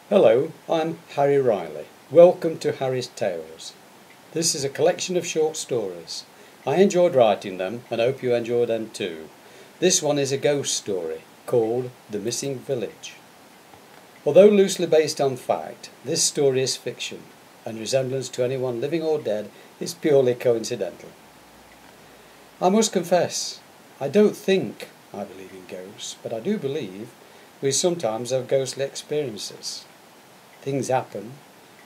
Hello, I'm Harry Riley. Welcome to Harry's Tales. This is a collection of short stories. I enjoyed writing them and hope you enjoy them too. This one is a ghost story called The Missing Village. Although loosely based on fact, this story is fiction, and resemblance to anyone living or dead is purely coincidental. I must confess, I don't think I believe in ghosts, but I do believe we sometimes have ghostly experiences. Things happen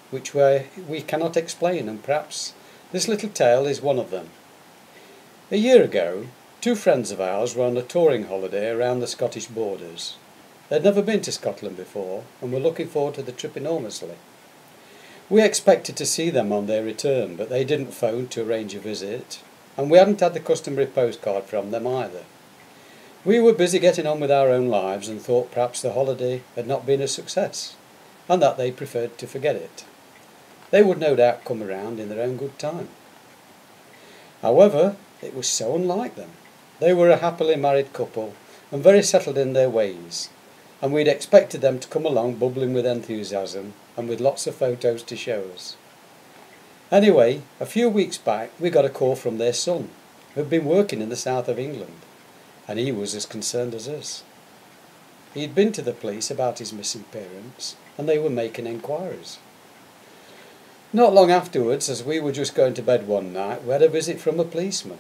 which we cannot explain, and perhaps this little tale is one of them. A year ago, two friends of ours were on a touring holiday around the Scottish borders. They'd never been to Scotland before and were looking forward to the trip enormously. We expected to see them on their return, but they didn't phone to arrange a visit, and we hadn't had the customary postcard from them either. We were busy getting on with our own lives and thought perhaps the holiday had not been a success, and that they preferred to forget it. They would no doubt come around in their own good time. However, it was so unlike them. They were a happily married couple and very settled in their ways, and we'd expected them to come along bubbling with enthusiasm and with lots of photos to show us. Anyway, a few weeks back we got a call from their son, who had been working in the south of England, and he was as concerned as us. He'd been to the police about his missing parents, and they were making enquiries. Not long afterwards, as we were just going to bed one night, we had a visit from a policeman.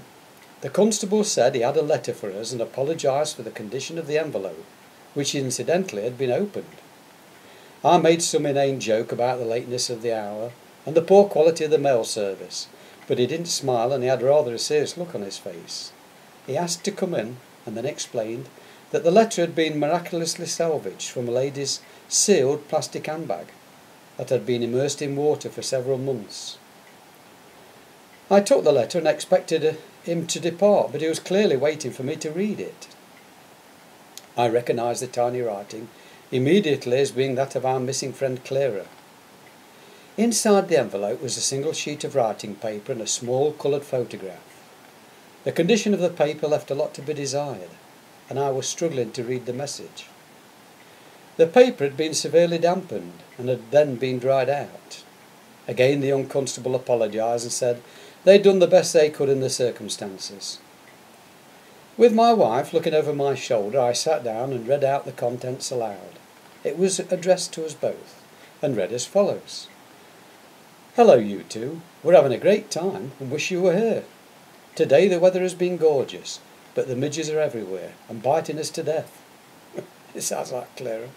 The constable said he had a letter for us and apologised for the condition of the envelope, which incidentally had been opened. I made some inane joke about the lateness of the hour and the poor quality of the mail service, but he didn't smile and he had rather a serious look on his face. He asked to come in and then explained that the letter had been miraculously salvaged from a lady's sealed plastic handbag that had been immersed in water for several months. I took the letter and expected him to depart, but he was clearly waiting for me to read it. I recognised the tiny writing immediately as being that of our missing friend Clara. Inside the envelope was a single sheet of writing paper and a small coloured photograph. The condition of the paper left a lot to be desired, and I was struggling to read the message. The paper had been severely dampened and had then been dried out. Again the young constable apologised and said they'd done the best they could in the circumstances. With my wife looking over my shoulder, I sat down and read out the contents aloud. It was addressed to us both, and read as follows. "Hello, you two. We're having a great time and wish you were here. Today the weather has been gorgeous, but the midges are everywhere and biting us to death." It sounds like Clara.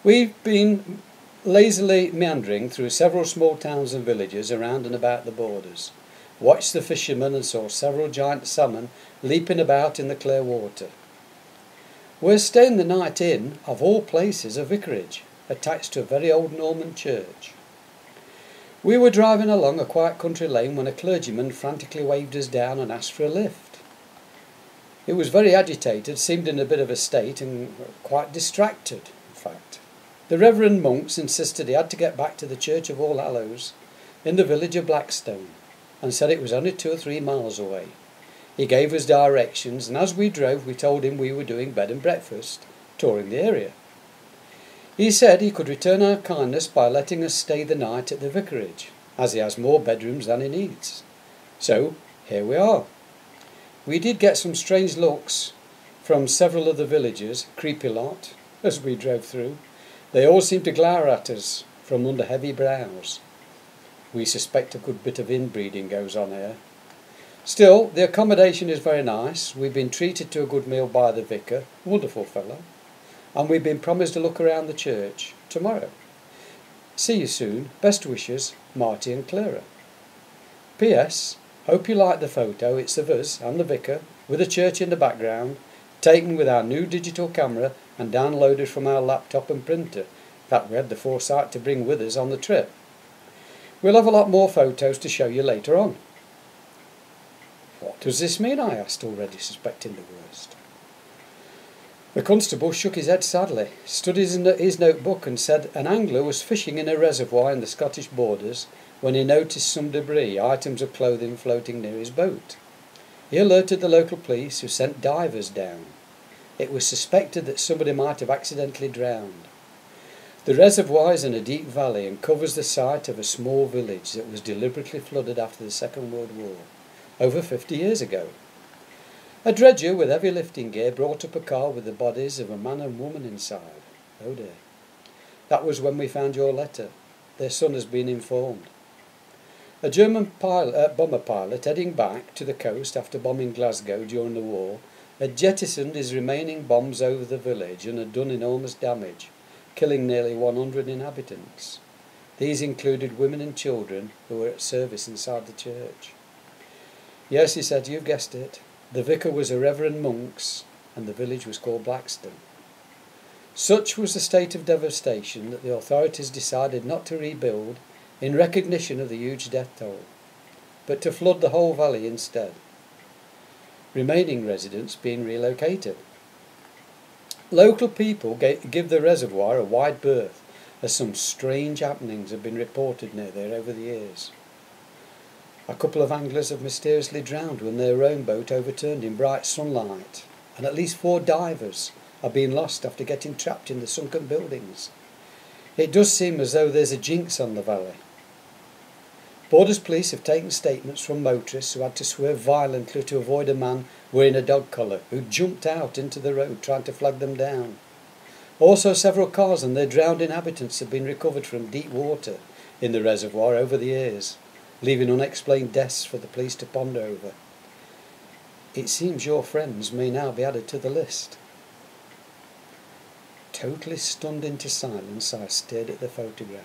"We've been lazily meandering through several small towns and villages around and about the borders, watched the fishermen and saw several giant salmon leaping about in the clear water. We're staying the night in, of all places, a vicarage attached to a very old Norman church. We were driving along a quiet country lane when a clergyman frantically waved us down and asked for a lift. He was very agitated, seemed in a bit of a state, and quite distracted, in fact. The reverend monks insisted he had to get back to the Church of All Hallows in the village of Blackstone, and said it was only 2 or 3 miles away. He gave us directions, and as we drove we told him we were doing bed and breakfast, touring the area. He said he could return our kindness by letting us stay the night at the vicarage, as he has more bedrooms than he needs. So, here we are. We did get some strange looks from several of the villagers, creepy lot, as we drove through. They all seemed to glower at us from under heavy brows. We suspect a good bit of inbreeding goes on here. Still, the accommodation is very nice. We've been treated to a good meal by the vicar, wonderful fellow, and we've been promised a look around the church tomorrow. See you soon. Best wishes, Marty and Clara. P.S. Hope you like the photo. It's of us and the vicar, with the church in the background, taken with our new digital camera and downloaded from our laptop and printer that we had the foresight to bring with us on the trip. We'll have a lot more photos to show you later on." "What does this mean?" I asked, already suspecting the worst. The constable shook his head sadly, studied his notebook and said an angler was fishing in a reservoir in the Scottish borders when he noticed some debris, items of clothing floating near his boat. He alerted the local police, who sent divers down. It was suspected that somebody might have accidentally drowned. The reservoir is in a deep valley and covers the site of a small village that was deliberately flooded after the Second World War, over 50 years ago. A dredger with heavy lifting gear brought up a car with the bodies of a man and woman inside. Oh dear. That was when we found your letter. Their son has been informed. A German bomber pilot heading back to the coast after bombing Glasgow during the war had jettisoned his remaining bombs over the village and had done enormous damage, killing nearly 100 inhabitants. These included women and children who were at service inside the church. Yes, he said, you've guessed it. The vicar was a Reverend Monk's and the village was called Blackstone. Such was the state of devastation that the authorities decided not to rebuild in recognition of the huge death toll, but to flood the whole valley instead, remaining residents being relocated. Local people give the reservoir a wide berth, as some strange happenings have been reported near there over the years. A couple of anglers have mysteriously drowned when their rowboat overturned in bright sunlight, and at least 4 divers are being lost after getting trapped in the sunken buildings. It does seem as though there's a jinx on the valley. Borders police have taken statements from motorists who had to swerve violently to avoid a man wearing a dog collar who jumped out into the road trying to flag them down. Also, several cars and their drowned inhabitants have been recovered from deep water in the reservoir over the years, leaving unexplained deaths for the police to ponder over. It seems your friends may now be added to the list. Totally stunned into silence, I stared at the photograph,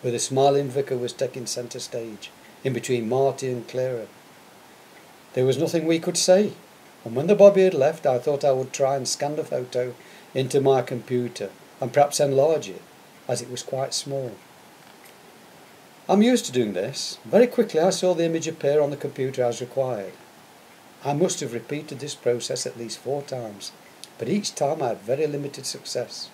where the smiling vicar was taking centre stage, in between Marty and Clara. There was nothing we could say, and when the bobby had left, I thought I would try and scan the photo into my computer, and perhaps enlarge it, as it was quite small. I'm used to doing this. Very quickly I saw the image appear on the computer as required. I must have repeated this process at least 4 times, but each time I had very limited success.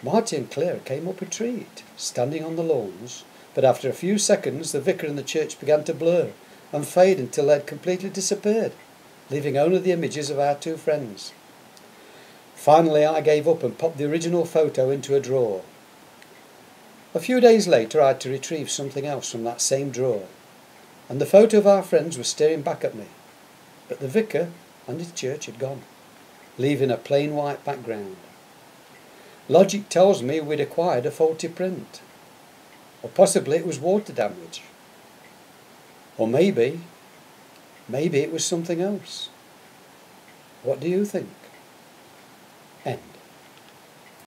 Marty and Claire came up a treat, standing on the lawns, but after a few seconds the vicar and the church began to blur and fade until they had completely disappeared, leaving only the images of our 2 friends. Finally I gave up and popped the original photo into a drawer. A few days later I had to retrieve something else from that same drawer, and the photo of our friends was staring back at me, but the vicar and his church had gone, leaving a plain white background. Logic tells me we'd acquired a faulty print, or possibly it was water damage, or maybe it was something else. What do you think? End.